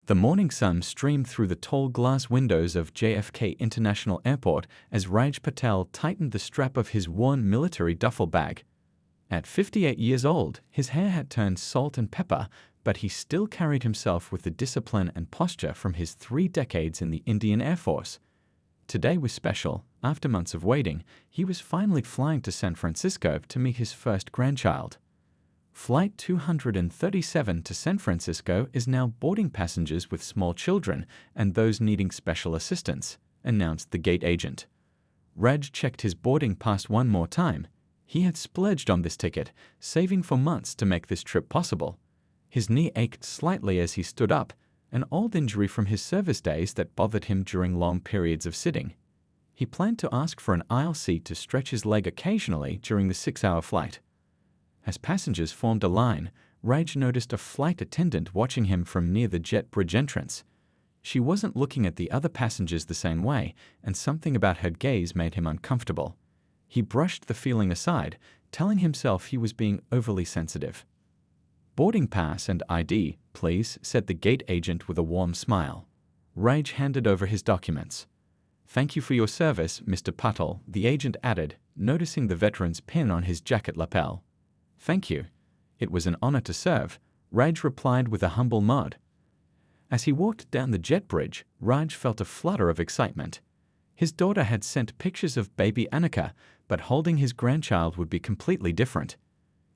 The morning sun streamed through the tall glass windows of JFK International Airport as Raj Patel tightened the strap of his worn military duffel bag. At 58 years old, his hair had turned salt and pepper, but he still carried himself with the discipline and posture from his 3 decades in the Indian Air Force. Today was special. After months of waiting, he was finally flying to San Francisco to meet his first grandchild. Flight 237 to San Francisco is now boarding passengers with small children and those needing special assistance, announced the gate agent. Raj checked his boarding pass one more time. He had splurged on this ticket, saving for months to make this trip possible. His knee ached slightly as he stood up, an old injury from his service days that bothered him during long periods of sitting. He planned to ask for an aisle seat to stretch his leg occasionally during the 6-hour flight. As passengers formed a line, Raj noticed a flight attendant watching him from near the jet bridge entrance. She wasn't looking at the other passengers the same way, and something about her gaze made him uncomfortable. He brushed the feeling aside, telling himself he was being overly sensitive. "Boarding pass and ID, please," said the gate agent with a warm smile. Raj handed over his documents. "Thank you for your service, Mr. Patel," the agent added, noticing the veteran's pin on his jacket lapel. "Thank you. It was an honor to serve," Raj replied with a humble nod. As he walked down the jet bridge, Raj felt a flutter of excitement. His daughter had sent pictures of baby Annika, but holding his grandchild would be completely different.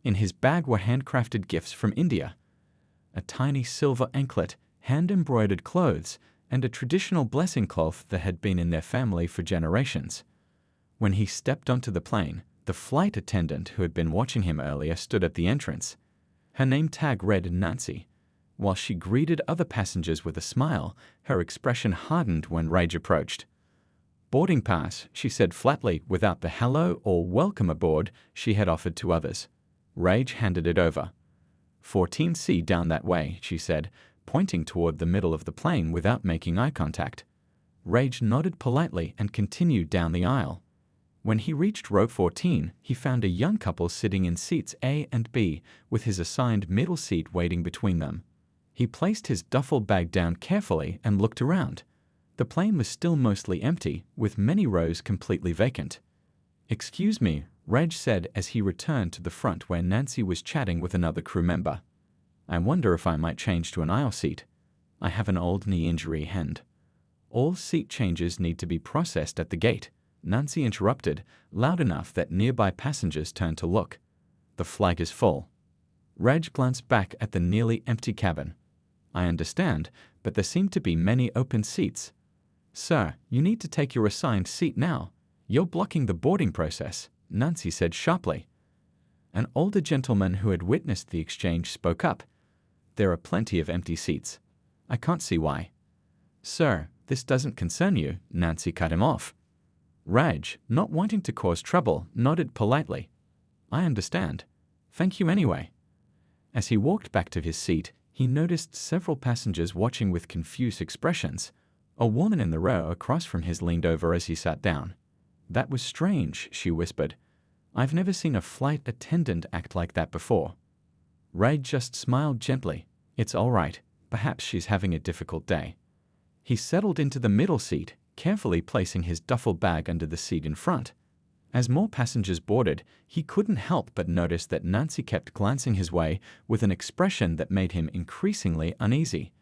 In his bag were handcrafted gifts from India. A tiny silver anklet, hand-embroidered clothes, and a traditional blessing cloth that had been in their family for generations. When he stepped onto the plane, the flight attendant who had been watching him earlier stood at the entrance. Her name tag read Nancy. While she greeted other passengers with a smile, her expression hardened when Raj approached. "Boarding pass," she said flatly, without the hello or welcome aboard she had offered to others. Raj handed it over. "14C down that way," she said, pointing toward the middle of the plane without making eye contact. Raj nodded politely and continued down the aisle. When he reached row 14, he found a young couple sitting in seats A and B, with his assigned middle seat waiting between them. He placed his duffel bag down carefully and looked around. The plane was still mostly empty, with many rows completely vacant. "Excuse me," Raj said as he returned to the front where Nancy was chatting with another crew member. "I wonder if I might change to an aisle seat. I have an old knee injury and—" "All seat changes need to be processed at the gate," Nancy interrupted, loud enough that nearby passengers turned to look. "The flag is full." Raj glanced back at the nearly empty cabin. "I understand, but there seem to be many open seats." "Sir, you need to take your assigned seat now. You're blocking the boarding process," Nancy said sharply. An older gentleman who had witnessed the exchange spoke up. "There are plenty of empty seats. I can't see why." "Sir, this doesn't concern you," Nancy cut him off. Raj, not wanting to cause trouble, nodded politely. "I understand. Thank you anyway." As he walked back to his seat, he noticed several passengers watching with confused expressions. A woman in the row across from his leaned over as he sat down. "That was strange," she whispered. "I've never seen a flight attendant act like that before." Raj just smiled gently. "It's all right. Perhaps she's having a difficult day." He settled into the middle seat, carefully placing his duffel bag under the seat in front. As more passengers boarded, he couldn't help but notice that Nancy kept glancing his way with an expression that made him increasingly uneasy.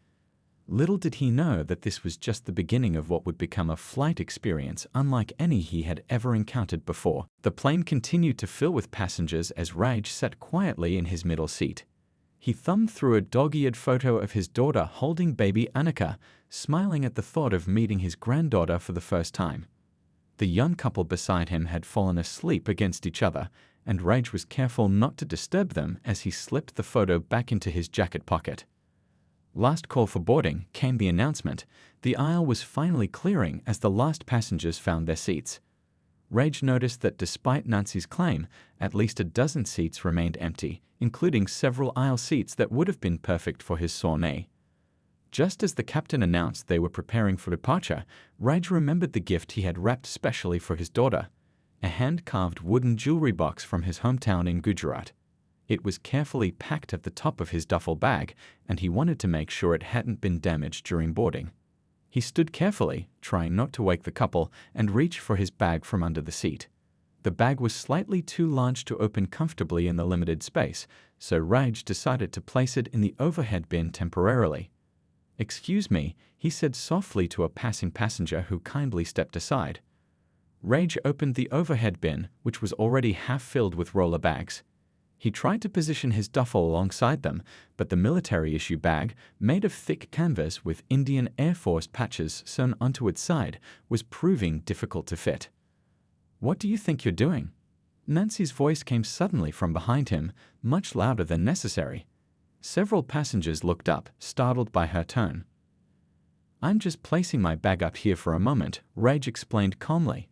Little did he know that this was just the beginning of what would become a flight experience unlike any he had ever encountered before. The plane continued to fill with passengers as Raj sat quietly in his middle seat. He thumbed through a dog-eared photo of his daughter holding baby Annika, smiling at the thought of meeting his granddaughter for the first time. The young couple beside him had fallen asleep against each other, and Raj was careful not to disturb them as he slipped the photo back into his jacket pocket. Last call for boarding, came the announcement. The aisle was finally clearing as the last passengers found their seats. Raj noticed that despite Nancy's claim, at least a dozen seats remained empty, including several aisle seats that would have been perfect for his sore knee. Just as the captain announced they were preparing for departure, Raj remembered the gift he had wrapped specially for his daughter, a hand-carved wooden jewelry box from his hometown in Gujarat. It was carefully packed at the top of his duffel bag, and he wanted to make sure it hadn't been damaged during boarding. He stood carefully, trying not to wake the couple, and reached for his bag from under the seat. The bag was slightly too large to open comfortably in the limited space, so Raj decided to place it in the overhead bin temporarily. "Excuse me," he said softly to a passing passenger who kindly stepped aside. Raj opened the overhead bin, which was already half filled with roller bags. He tried to position his duffel alongside them, but the military-issue bag, made of thick canvas with Indian Air Force patches sewn onto its side, was proving difficult to fit. "What do you think you're doing?" Nancy's voice came suddenly from behind him, much louder than necessary. Several passengers looked up, startled by her tone. "I'm just placing my bag up here for a moment," Raj explained calmly.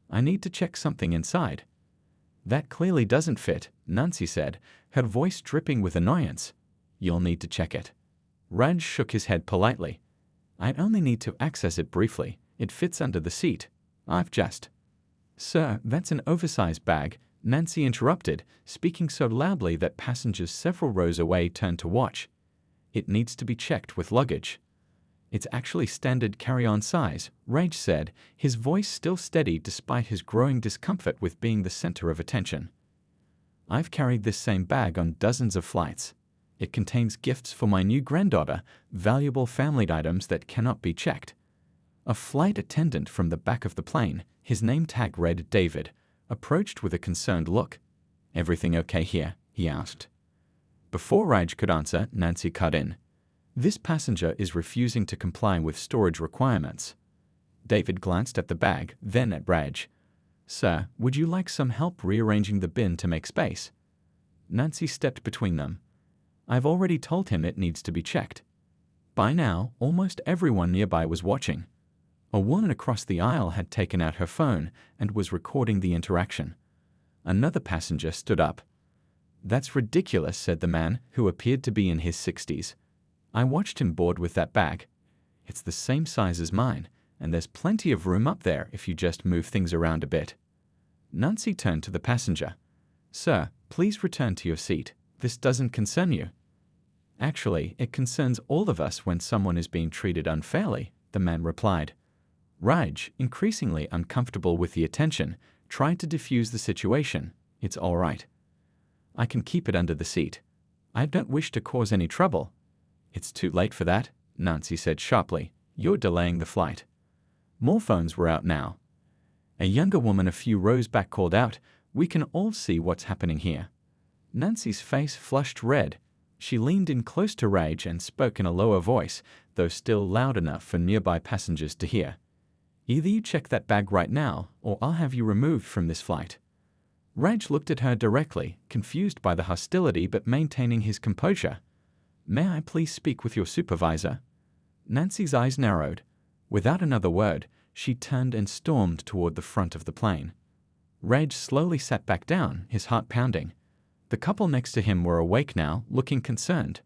"I need to check something inside." "That clearly doesn't fit," Nancy said, her voice dripping with annoyance. "You'll need to check it." Raj shook his head politely. "I only need to access it briefly. It fits under the seat. I've just—" "Sir, that's an oversized bag," Nancy interrupted, speaking so loudly that passengers several rows away turned to watch. "It needs to be checked with luggage." "It's actually standard carry-on size," Raj said, his voice still steady despite his growing discomfort with being the center of attention. "I've carried this same bag on dozens of flights. It contains gifts for my new granddaughter, valuable family items that cannot be checked." A flight attendant from the back of the plane, his name tag read David, approached with a concerned look. "Everything okay here?" he asked. Before Raj could answer, Nancy cut in. "This passenger is refusing to comply with storage requirements." David glanced at the bag, then at Raj. "Sir, would you like some help rearranging the bin to make space?" Nancy stepped between them. "I've already told him it needs to be checked." By now, almost everyone nearby was watching. A woman across the aisle had taken out her phone and was recording the interaction. Another passenger stood up. "That's ridiculous," said the man, who appeared to be in his 60s. "I watched him board with that bag. It's the same size as mine, and there's plenty of room up there if you just move things around a bit." Nancy turned to the passenger. "Sir, please return to your seat. This doesn't concern you." "Actually, it concerns all of us when someone is being treated unfairly," the man replied. Raj, increasingly uncomfortable with the attention, tried to diffuse the situation. "It's all right. I can keep it under the seat. I don't wish to cause any trouble." "It's too late for that," Nancy said sharply. "You're delaying the flight." More phones were out now. A younger woman a few rows back called out, "We can all see what's happening here." Nancy's face flushed red. She leaned in close to Raj and spoke in a lower voice, though still loud enough for nearby passengers to hear. "Either you check that bag right now, or I'll have you removed from this flight." Raj looked at her directly, confused by the hostility but maintaining his composure. "May I please speak with your supervisor?" Nancy's eyes narrowed. Without another word, she turned and stormed toward the front of the plane. Raj slowly sat back down, his heart pounding. The couple next to him were awake now, looking concerned.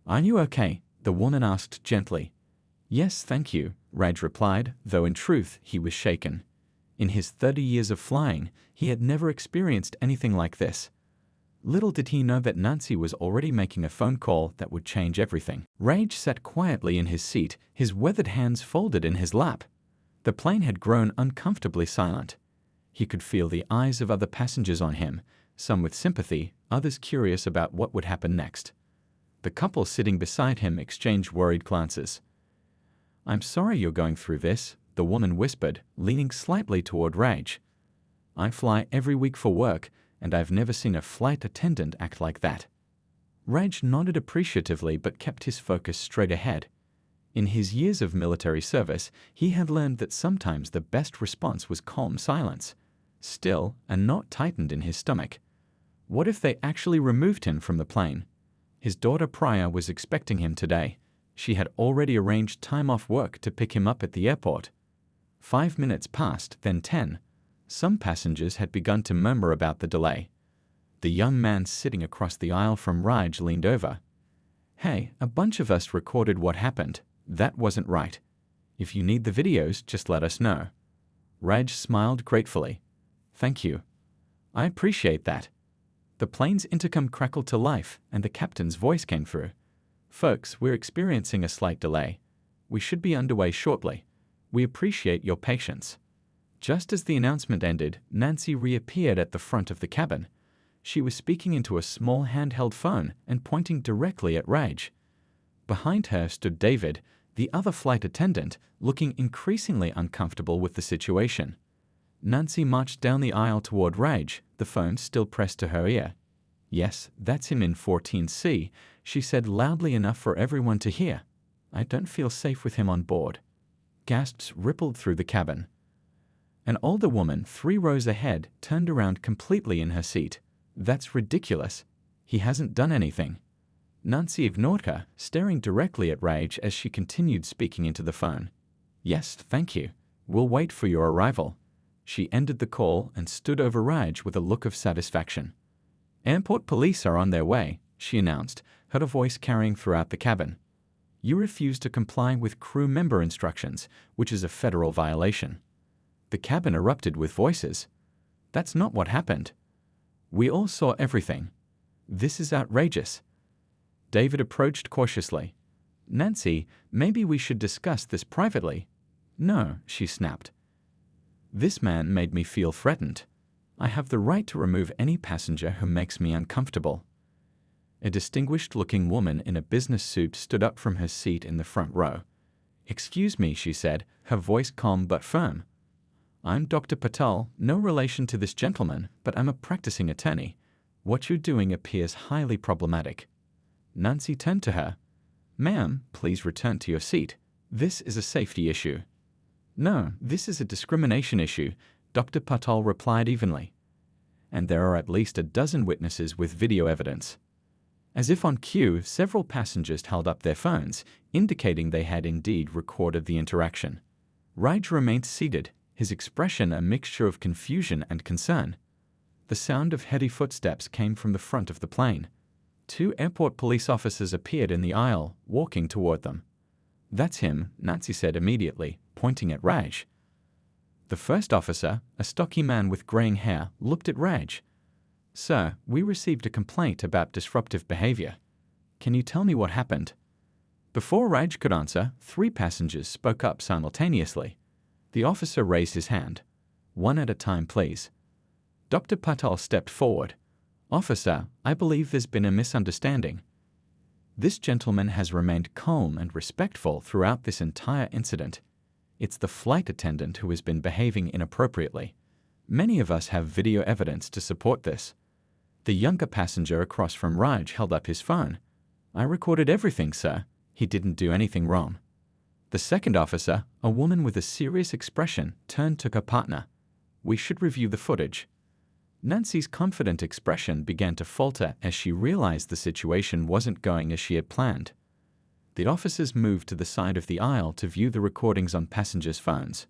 "Are you okay?" the woman asked gently. "Yes, thank you," Raj replied, though in truth he was shaken. In his 30 years of flying, he had never experienced anything like this. Little did he know that Nancy was already making a phone call that would change everything. Raj sat quietly in his seat, his weathered hands folded in his lap. The plane had grown uncomfortably silent. He could feel the eyes of other passengers on him, some with sympathy, others curious about what would happen next. The couple sitting beside him exchanged worried glances. "I'm sorry you're going through this," the woman whispered, leaning slightly toward Raj. "I fly every week for work, and I've never seen a flight attendant act like that." Raj nodded appreciatively but kept his focus straight ahead. In his years of military service, he had learned that sometimes the best response was calm silence. Still, a knot tightened in his stomach. What if they actually removed him from the plane? His daughter Priya was expecting him today. She had already arranged time off work to pick him up at the airport. 5 minutes passed, then 10. Some passengers had begun to murmur about the delay. The young man sitting across the aisle from Raj leaned over. "Hey, a bunch of us recorded what happened. That wasn't right. If you need the videos, just let us know." Raj smiled gratefully. "Thank you. I appreciate that." The plane's intercom crackled to life, and the captain's voice came through. "Folks, we're experiencing a slight delay. We should be underway shortly. We appreciate your patience." Just as the announcement ended, Nancy reappeared at the front of the cabin. She was speaking into a small handheld phone and pointing directly at Raj. Behind her stood David, the other flight attendant, looking increasingly uncomfortable with the situation. Nancy marched down the aisle toward Raj, the phone still pressed to her ear. "Yes, that's him in 14C, she said loudly enough for everyone to hear. "I don't feel safe with him on board." Gasps rippled through the cabin. An older woman, 3 rows ahead, turned around completely in her seat. "That's ridiculous. He hasn't done anything." Nancy ignored her, staring directly at Raj as she continued speaking into the phone. "Yes, thank you. We'll wait for your arrival." She ended the call and stood over Raj with a look of satisfaction. "Airport police are on their way," she announced, her voice carrying throughout the cabin. "You refused to comply with crew member instructions, which is a federal violation." The cabin erupted with voices. "That's not what happened. We all saw everything. This is outrageous." David approached cautiously. "Nancy, maybe we should discuss this privately." "No," she snapped. "This man made me feel threatened. I have the right to remove any passenger who makes me uncomfortable." A distinguished-looking woman in a business suit stood up from her seat in the front row. "Excuse me," she said, her voice calm but firm. "I'm Dr. Patel, no relation to this gentleman, but I'm a practicing attorney. What you're doing appears highly problematic." Nancy turned to her. "Ma'am, please return to your seat. This is a safety issue." "No, this is a discrimination issue," Dr. Patel replied evenly. "And there are at least a dozen witnesses with video evidence." As if on cue, several passengers held up their phones, indicating they had indeed recorded the interaction. Raj remained seated, his expression a mixture of confusion and concern. The sound of heavy footsteps came from the front of the plane. 2 airport police officers appeared in the aisle, walking toward them. "That's him," Nancy said immediately, pointing at Raj. The first officer, a stocky man with graying hair, looked at Raj. "Sir, we received a complaint about disruptive behavior. Can you tell me what happened?" Before Raj could answer, 3 passengers spoke up simultaneously. The officer raised his hand. "One at a time, please." Dr. Patel stepped forward. "Officer, I believe there's been a misunderstanding. This gentleman has remained calm and respectful throughout this entire incident. It's the flight attendant who has been behaving inappropriately. Many of us have video evidence to support this." The younger passenger across from Raj held up his phone. "I recorded everything, sir. He didn't do anything wrong." The second officer, a woman with a serious expression, turned to her partner. "We should review the footage." Nancy's confident expression began to falter as she realized the situation wasn't going as she had planned. The officers moved to the side of the aisle to view the recordings on passengers' phones.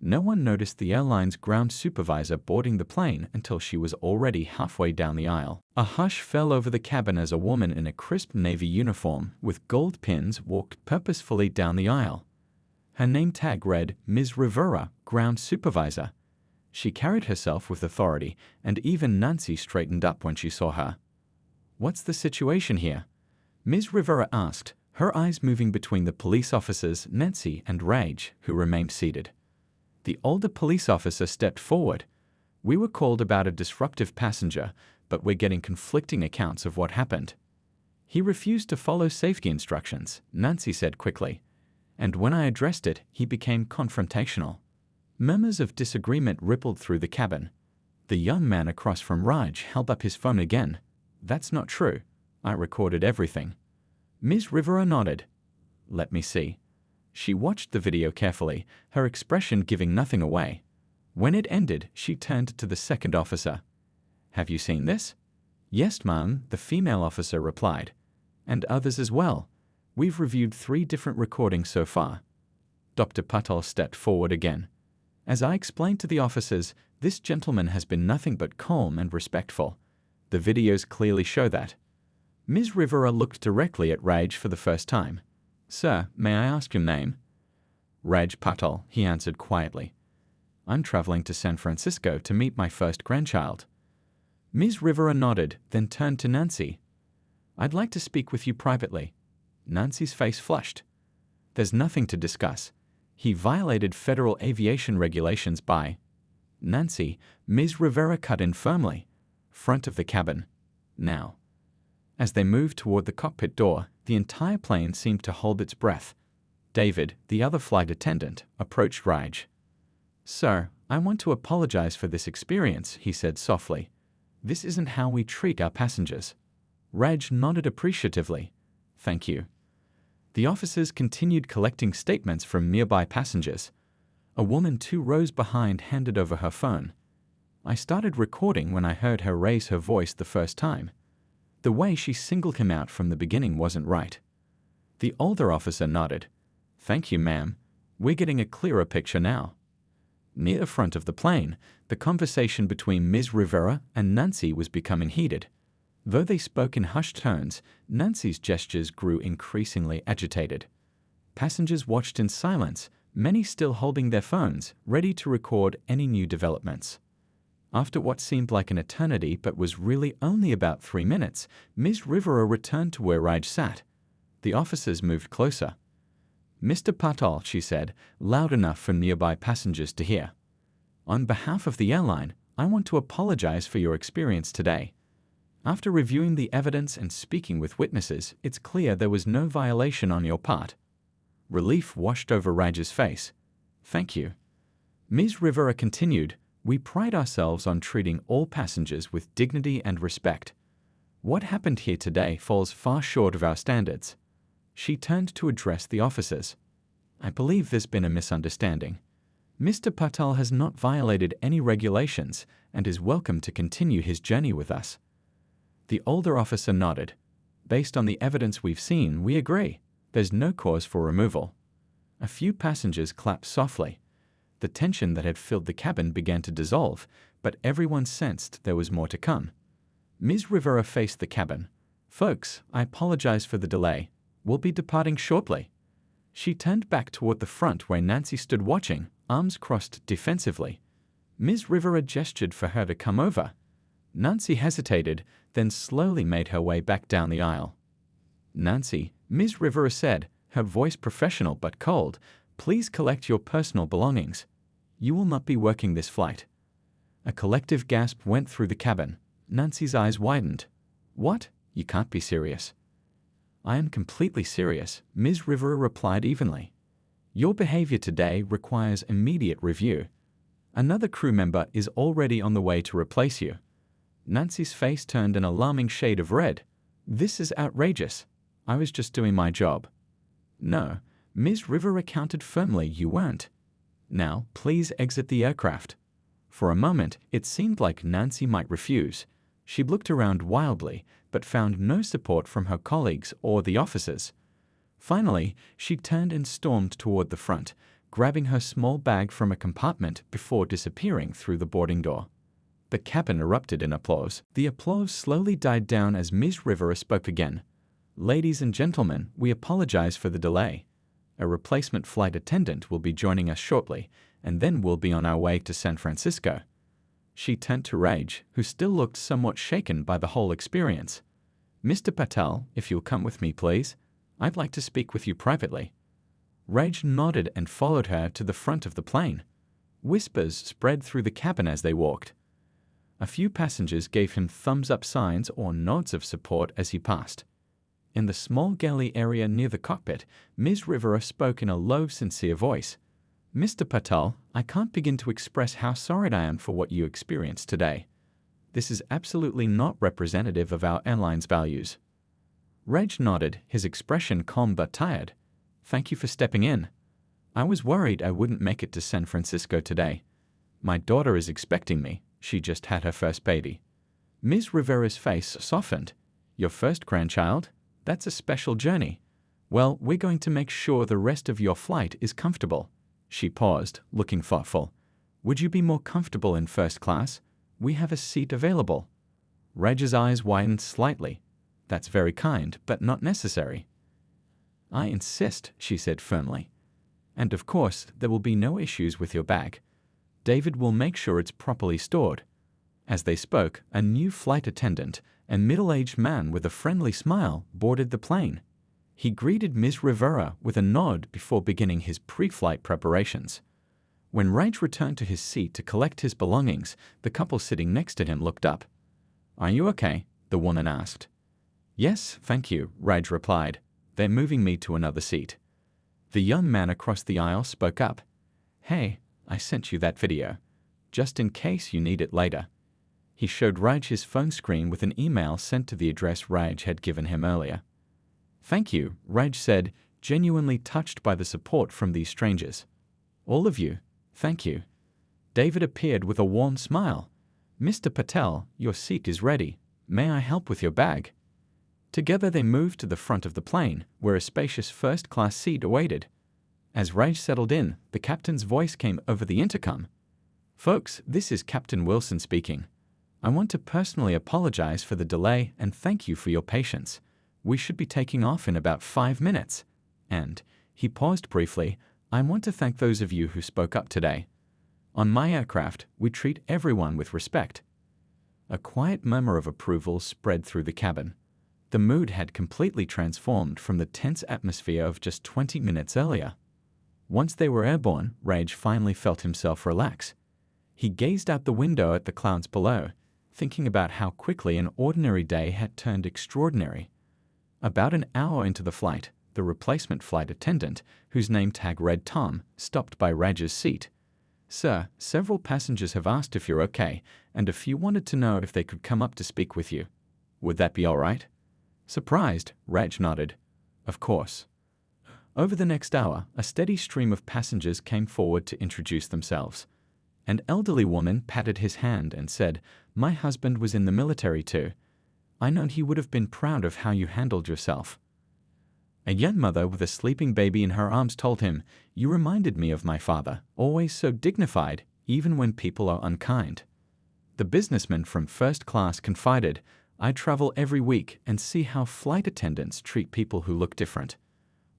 No one noticed the airline's ground supervisor boarding the plane until she was already halfway down the aisle. A hush fell over the cabin as a woman in a crisp navy uniform with gold pins walked purposefully down the aisle. Her name tag read, "Ms. Rivera, Ground Supervisor." She carried herself with authority, and even Nancy straightened up when she saw her. "What's the situation here?" Ms. Rivera asked, her eyes moving between the police officers Nancy and Raj, who remained seated. The older police officer stepped forward. "We were called about a disruptive passenger, but we're getting conflicting accounts of what happened." "He refused to follow safety instructions," Nancy said quickly. "And when I addressed it, he became confrontational." Murmurs of disagreement rippled through the cabin. The young man across from Raj held up his phone again. "That's not true. I recorded everything." Ms. Rivera nodded. "Let me see." She watched the video carefully, her expression giving nothing away. When it ended, she turned to the second officer. "Have you seen this?" "Yes, ma'am," the female officer replied. "And others as well. We've reviewed 3 different recordings so far." Dr. Patel stepped forward again. "As I explained to the officers, this gentleman has been nothing but calm and respectful. The videos clearly show that." Ms. Rivera looked directly at Raj for the first time. "Sir, may I ask your name?" "Raj Patel," he answered quietly. "I'm traveling to San Francisco to meet my first grandchild." Ms. Rivera nodded, then turned to Nancy. "I'd like to speak with you privately." Nancy's face flushed. "There's nothing to discuss. He violated federal aviation regulations by—" "Nancy," Ms. Rivera cut in firmly. "Front of the cabin. Now." As they moved toward the cockpit door, the entire plane seemed to hold its breath. David, the other flight attendant, approached Raj. "Sir, I want to apologize for this experience," he said softly. "This isn't how we treat our passengers." Raj nodded appreciatively. "Thank you." The officers continued collecting statements from nearby passengers. A woman 2 rows behind handed over her phone. "I started recording when I heard her raise her voice the first time. The way she singled him out from the beginning wasn't right." The older officer nodded. "Thank you, ma'am. We're getting a clearer picture now." Near the front of the plane, the conversation between Ms. Rivera and Nancy was becoming heated. Though they spoke in hushed tones, Nancy's gestures grew increasingly agitated. Passengers watched in silence, many still holding their phones, ready to record any new developments. After what seemed like an eternity but was really only about 3 minutes, Ms. Rivera returned to where Raj sat. The officers moved closer. "Mr. Patel," she said, loud enough for nearby passengers to hear. "On behalf of the airline, I want to apologize for your experience today. After reviewing the evidence and speaking with witnesses, it's clear there was no violation on your part." Relief washed over Raj's face. "Thank you." Ms. Rivera continued, "We pride ourselves on treating all passengers with dignity and respect. What happened here today falls far short of our standards." She turned to address the officers. "I believe there's been a misunderstanding. Mr. Patel has not violated any regulations and is welcome to continue his journey with us." The older officer nodded. "Based on the evidence we've seen, we agree. There's no cause for removal." A few passengers clapped softly. The tension that had filled the cabin began to dissolve, but everyone sensed there was more to come. Ms. Rivera faced the cabin. "Folks, I apologize for the delay. We'll be departing shortly." She turned back toward the front where Nancy stood watching, arms crossed defensively. Ms. Rivera gestured for her to come over. Nancy hesitated, then slowly made her way back down the aisle. "Nancy," Ms. Rivera said, her voice professional but cold, "please collect your personal belongings. You will not be working this flight." A collective gasp went through the cabin. Nancy's eyes widened. "What? You can't be serious." "I am completely serious," Ms. Rivera replied evenly. "Your behavior today requires immediate review. Another crew member is already on the way to replace you." Nancy's face turned an alarming shade of red. "This is outrageous. I was just doing my job." "No," Ms. Rivera countered firmly, "you weren't. Now, please exit the aircraft." For a moment, it seemed like Nancy might refuse. She looked around wildly, but found no support from her colleagues or the officers. Finally, she turned and stormed toward the front, grabbing her small bag from a compartment before disappearing through the boarding door. The cabin erupted in applause. The applause slowly died down as Ms. Rivera spoke again. "Ladies and gentlemen, we apologize for the delay. A replacement flight attendant will be joining us shortly, and then we'll be on our way to San Francisco." She turned to Raj, who still looked somewhat shaken by the whole experience. "Mr. Patel, if you'll come with me, please. I'd like to speak with you privately." Raj nodded and followed her to the front of the plane. Whispers spread through the cabin as they walked. A few passengers gave him thumbs-up signs or nods of support as he passed. In the small galley area near the cockpit, Ms. Rivera spoke in a low, sincere voice. "Mr. Patel, I can't begin to express how sorry I am for what you experienced today. This is absolutely not representative of our airline's values." Raj nodded, his expression calm but tired. "Thank you for stepping in. I was worried I wouldn't make it to San Francisco today. My daughter is expecting me. She just had her first baby." Ms. Rivera's face softened. "Your first grandchild? That's a special journey. Well, we're going to make sure the rest of your flight is comfortable." She paused, looking thoughtful. "Would you be more comfortable in first class? We have a seat available." Raj's eyes widened slightly. "That's very kind, but not necessary." "I insist," she said firmly. "And of course, there will be no issues with your bag. David will make sure it's properly stored." As they spoke, a new flight attendant, a middle-aged man with a friendly smile, boarded the plane. He greeted Ms. Rivera with a nod before beginning his pre-flight preparations. When Raj returned to his seat to collect his belongings, the couple sitting next to him looked up. "Are you okay?" the woman asked. "Yes, thank you," Raj replied. "They're moving me to another seat." The young man across the aisle spoke up. "Hey, I sent you that video, just in case you need it later." He showed Raj his phone screen with an email sent to the address Raj had given him earlier. "Thank you," Raj said, genuinely touched by the support from these strangers. "All of you, thank you." David appeared with a warm smile. "Mr. Patel, your seat is ready. May I help with your bag?" Together they moved to the front of the plane, where a spacious first-class seat awaited. As Raj settled in, the captain's voice came over the intercom. "Folks, this is Captain Wilson speaking. I want to personally apologize for the delay and thank you for your patience. We should be taking off in about 5 minutes. And," he paused briefly, "I want to thank those of you who spoke up today. On my aircraft, we treat everyone with respect." A quiet murmur of approval spread through the cabin. The mood had completely transformed from the tense atmosphere of just 20 minutes earlier. Once they were airborne, Raj finally felt himself relax. He gazed out the window at the clouds below, thinking about how quickly an ordinary day had turned extraordinary. About an hour into the flight, the replacement flight attendant, whose name tag read Tom, stopped by Raj's seat. "Sir, several passengers have asked if you're okay, and a few wanted to know if they could come up to speak with you. Would that be all right?" Surprised, Raj nodded. "Of course." Over the next hour, a steady stream of passengers came forward to introduce themselves. An elderly woman patted his hand and said, "My husband was in the military too. I know he would have been proud of how you handled yourself." A young mother with a sleeping baby in her arms told him, "You reminded me of my father, always so dignified, even when people are unkind." The businessman from first class confided, "I travel every week and see how flight attendants treat people who look different.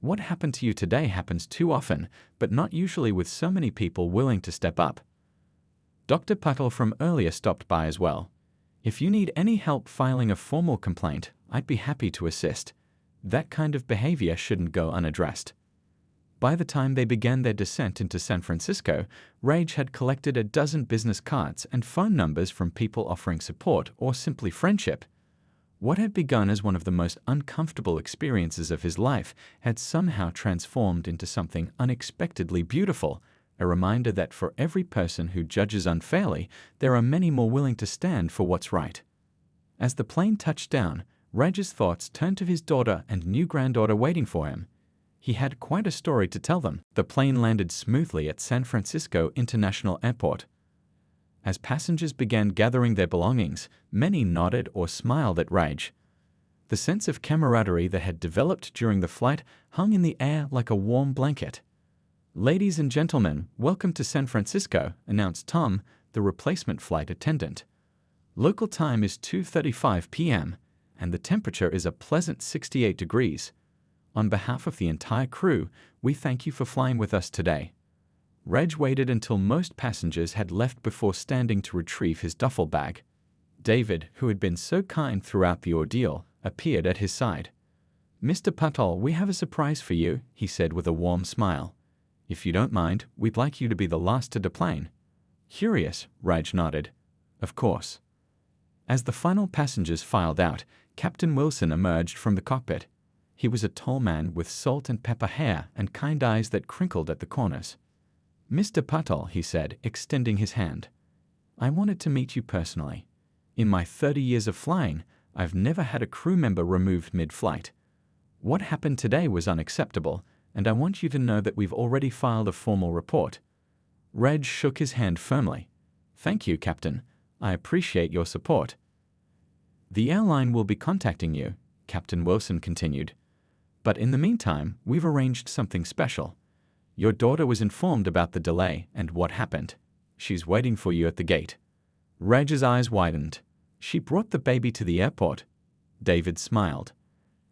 What happened to you today happens too often, but not usually with so many people willing to step up." Dr. Patel from earlier stopped by as well. "If you need any help filing a formal complaint, I'd be happy to assist. That kind of behavior shouldn't go unaddressed." By the time they began their descent into San Francisco, Raj had collected a dozen business cards and phone numbers from people offering support or simply friendship. What had begun as one of the most uncomfortable experiences of his life had somehow transformed into something unexpectedly beautiful, a reminder that for every person who judges unfairly, there are many more willing to stand for what's right. As the plane touched down, Raj's thoughts turned to his daughter and new granddaughter waiting for him. He had quite a story to tell them. The plane landed smoothly at San Francisco International Airport. As passengers began gathering their belongings, many nodded or smiled at Raj. The sense of camaraderie that had developed during the flight hung in the air like a warm blanket. "Ladies and gentlemen, welcome to San Francisco," announced Tom, the replacement flight attendant. "Local time is 2:35 p.m., and the temperature is a pleasant 68 degrees. On behalf of the entire crew, we thank you for flying with us today." Raj waited until most passengers had left before standing to retrieve his duffel bag. David, who had been so kind throughout the ordeal, appeared at his side. "Mr. Patel, we have a surprise for you," he said with a warm smile. "If you don't mind, we'd like you to be the last to deplane." "Curious," Raj nodded. "Of course." As the final passengers filed out, Captain Wilson emerged from the cockpit. He was a tall man with salt and pepper hair and kind eyes that crinkled at the corners. "Mr. Patel," he said, extending his hand, "I wanted to meet you personally. In my 30 years of flying, I've never had a crew member removed mid-flight. What happened today was unacceptable, and I want you to know that we've already filed a formal report." Raj shook his hand firmly. "Thank you, Captain. I appreciate your support." "The airline will be contacting you," Captain Wilson continued. "But in the meantime, we've arranged something special. Your daughter was informed about the delay and what happened. She's waiting for you at the gate." Raj's eyes widened. "She brought the baby to the airport?" David smiled.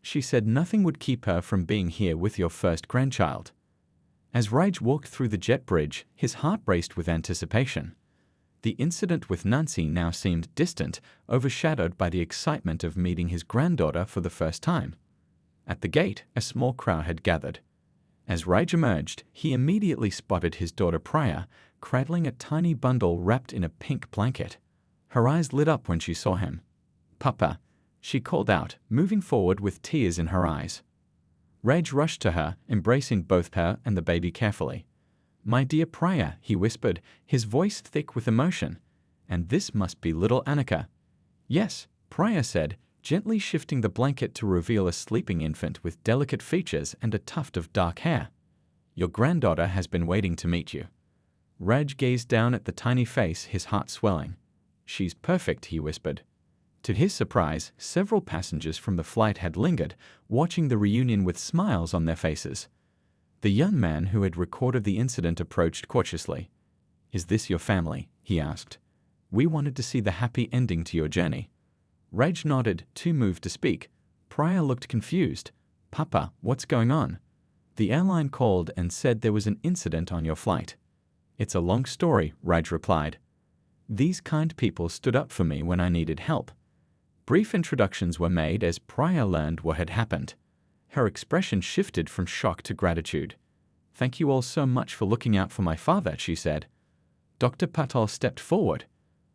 "She said nothing would keep her from being here with your first grandchild." As Raj walked through the jet bridge, his heart raced with anticipation. The incident with Nancy now seemed distant, overshadowed by the excitement of meeting his granddaughter for the first time. At the gate, a small crowd had gathered. As Raj emerged, he immediately spotted his daughter Priya, cradling a tiny bundle wrapped in a pink blanket. Her eyes lit up when she saw him. "Papa," she called out, moving forward with tears in her eyes. Raj rushed to her, embracing both her and the baby carefully. "My dear Priya," he whispered, his voice thick with emotion. "And this must be little Annika." "Yes," Priya said, gently shifting the blanket to reveal a sleeping infant with delicate features and a tuft of dark hair. "Your granddaughter has been waiting to meet you." Raj gazed down at the tiny face, his heart swelling. "She's perfect," he whispered. To his surprise, several passengers from the flight had lingered, watching the reunion with smiles on their faces. The young man who had recorded the incident approached cautiously. "Is this your family?" he asked. "We wanted to see the happy ending to your journey." Raj nodded, too moved to speak. Priya looked confused. "Papa, what's going on?" "The airline called and said there was an incident on your flight." "It's a long story," Raj replied. "These kind people stood up for me when I needed help." Brief introductions were made as Priya learned what had happened. Her expression shifted from shock to gratitude. "Thank you all so much for looking out for my father," she said. Dr. Patel stepped forward.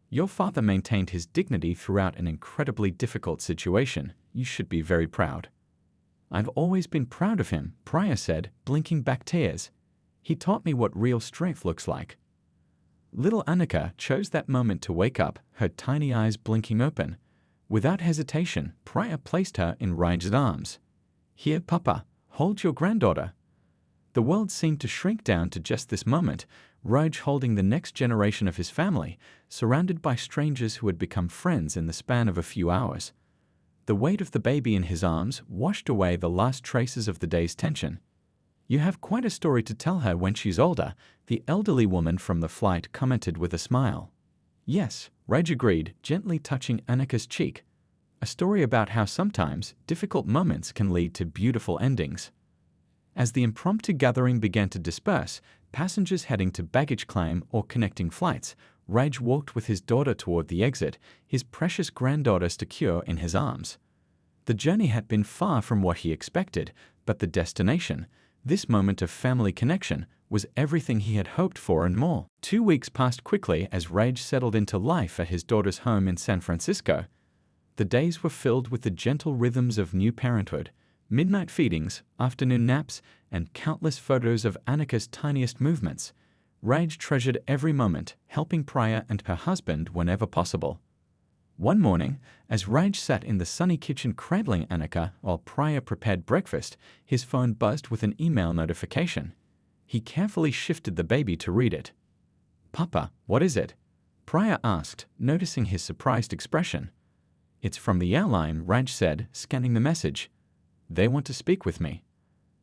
"Your father maintained his dignity throughout an incredibly difficult situation. You should be very proud." "I've always been proud of him," Priya said, blinking back tears. "He taught me what real strength looks like." Little Annika chose that moment to wake up, her tiny eyes blinking open. Without hesitation, Priya placed her in Raj's arms. "Here, Papa, hold your granddaughter." The world seemed to shrink down to just this moment, Raj holding the next generation of his family, surrounded by strangers who had become friends in the span of a few hours. The weight of the baby in his arms washed away the last traces of the day's tension. "You have quite a story to tell her when she's older," the elderly woman from the flight commented with a smile. "Yes," Raj agreed, gently touching Annika's cheek. "A story about how sometimes difficult moments can lead to beautiful endings." As the impromptu gathering began to disperse, passengers heading to baggage claim or connecting flights, Raj walked with his daughter toward the exit, his precious granddaughter secure in his arms. The journey had been far from what he expected, but the destination, this moment of family connection, was everything he had hoped for and more. 2 weeks passed quickly as Raj settled into life at his daughter's home in San Francisco. The days were filled with the gentle rhythms of new parenthood, midnight feedings, afternoon naps, and countless photos of Annika's tiniest movements. Raj treasured every moment, helping Priya and her husband whenever possible. One morning, as Raj sat in the sunny kitchen cradling Annika while Priya prepared breakfast, his phone buzzed with an email notification. He carefully shifted the baby to read it. "Papa, what is it?" Priya asked, noticing his surprised expression. "It's from the airline," Raj said, scanning the message. "They want to speak with me."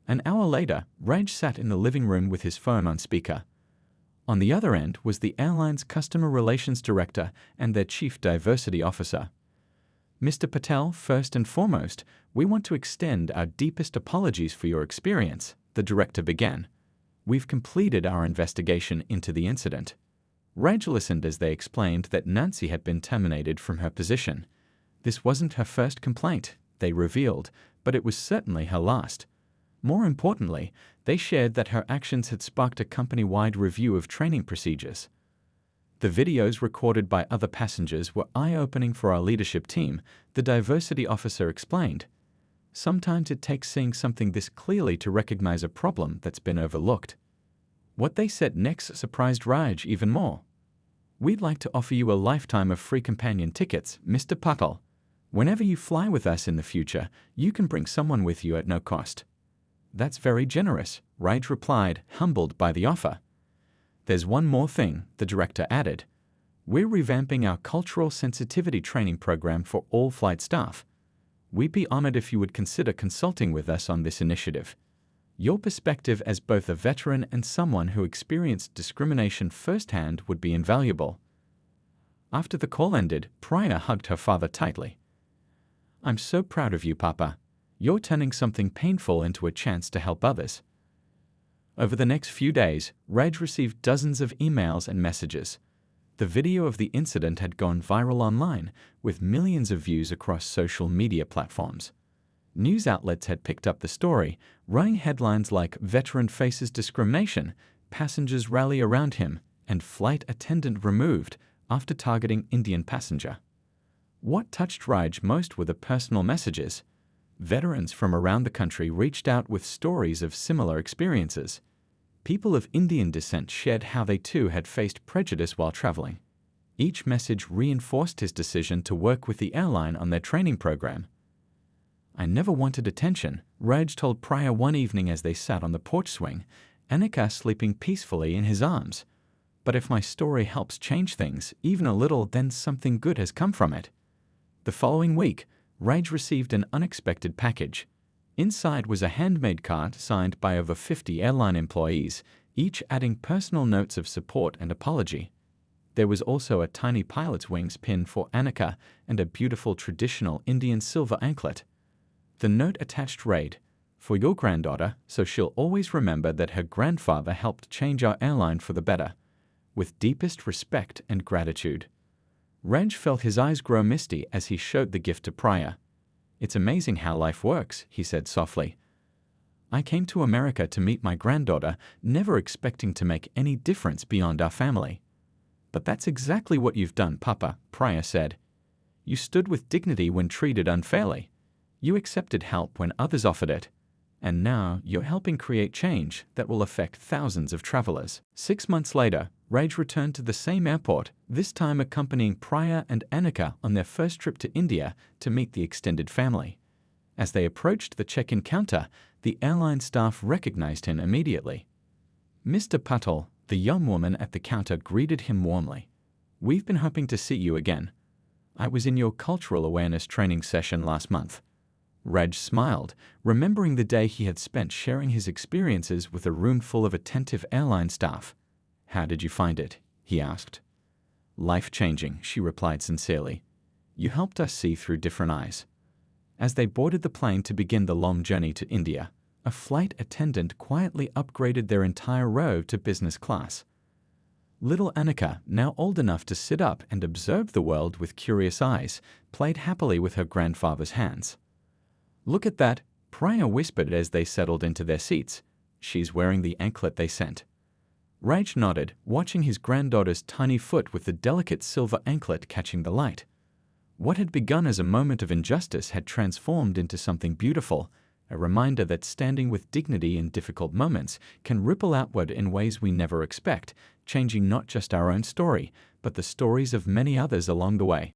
An hour later, Raj sat in the living room with his phone on speaker. On the other end was the airline's customer relations director and their chief diversity officer. "Mr. Patel, first and foremost, we want to extend our deepest apologies for your experience," the director began. "We've completed our investigation into the incident." Raj listened as they explained that Nancy had been terminated from her position. This wasn't her first complaint, they revealed, but it was certainly her last. More importantly, they shared that her actions had sparked a company-wide review of training procedures. "The videos recorded by other passengers were eye-opening for our leadership team," the diversity officer explained. "Sometimes it takes seeing something this clearly to recognize a problem that's been overlooked." What they said next surprised Raj even more. "We'd like to offer you a lifetime of free companion tickets, Mr. Patel. Whenever you fly with us in the future, you can bring someone with you at no cost." "That's very generous," Raj replied, humbled by the offer. "There's one more thing," the director added. "We're revamping our cultural sensitivity training program for all flight staff. We'd be honored if you would consider consulting with us on this initiative. Your perspective as both a veteran and someone who experienced discrimination firsthand would be invaluable." After the call ended, Priya hugged her father tightly. "I'm so proud of you, Papa. You're turning something painful into a chance to help others." Over the next few days, Raj received dozens of emails and messages. The video of the incident had gone viral online, with millions of views across social media platforms. News outlets had picked up the story, running headlines like "Veteran faces discrimination," "Passengers rally around him," and "Flight attendant removed after targeting Indian passenger." What touched Raj most were the personal messages. Veterans from around the country reached out with stories of similar experiences. People of Indian descent shared how they too had faced prejudice while traveling. Each message reinforced his decision to work with the airline on their training program. "I never wanted attention," Raj told Priya one evening as they sat on the porch swing, Anika sleeping peacefully in his arms. "But if my story helps change things, even a little, then something good has come from it." The following week, Raj received an unexpected package. Inside was a handmade card signed by over 50 airline employees, each adding personal notes of support and apology. There was also a tiny pilot's wings pin for Anika and a beautiful traditional Indian silver anklet. The note attached read, "For your granddaughter, so she'll always remember that her grandfather helped change our airline for the better. With deepest respect and gratitude." Raj felt his eyes grow misty as he showed the gift to Priya. "It's amazing how life works," he said softly. "I came to America to meet my granddaughter, never expecting to make any difference beyond our family." "But that's exactly what you've done, Papa," Priya said. "You stood with dignity when treated unfairly. You accepted help when others offered it. And now you're helping create change that will affect thousands of travelers." 6 months later, Raj returned to the same airport, this time accompanying Priya and Anika on their first trip to India to meet the extended family. As they approached the check-in counter, the airline staff recognized him immediately. Mr. Patel, the young woman at the counter, greeted him warmly. "We've been hoping to see you again. I was in your cultural awareness training session last month." Raj smiled, remembering the day he had spent sharing his experiences with a room full of attentive airline staff. "How did you find it?" he asked. "Life-changing," she replied sincerely. "You helped us see through different eyes." As they boarded the plane to begin the long journey to India, a flight attendant quietly upgraded their entire row to business class. Little Anika, now old enough to sit up and observe the world with curious eyes, played happily with her grandfather's hands. "Look at that," Priya whispered as they settled into their seats. "She's wearing the anklet they sent." Raj nodded, watching his granddaughter's tiny foot with the delicate silver anklet catching the light. What had begun as a moment of injustice had transformed into something beautiful, a reminder that standing with dignity in difficult moments can ripple outward in ways we never expect, changing not just our own story, but the stories of many others along the way.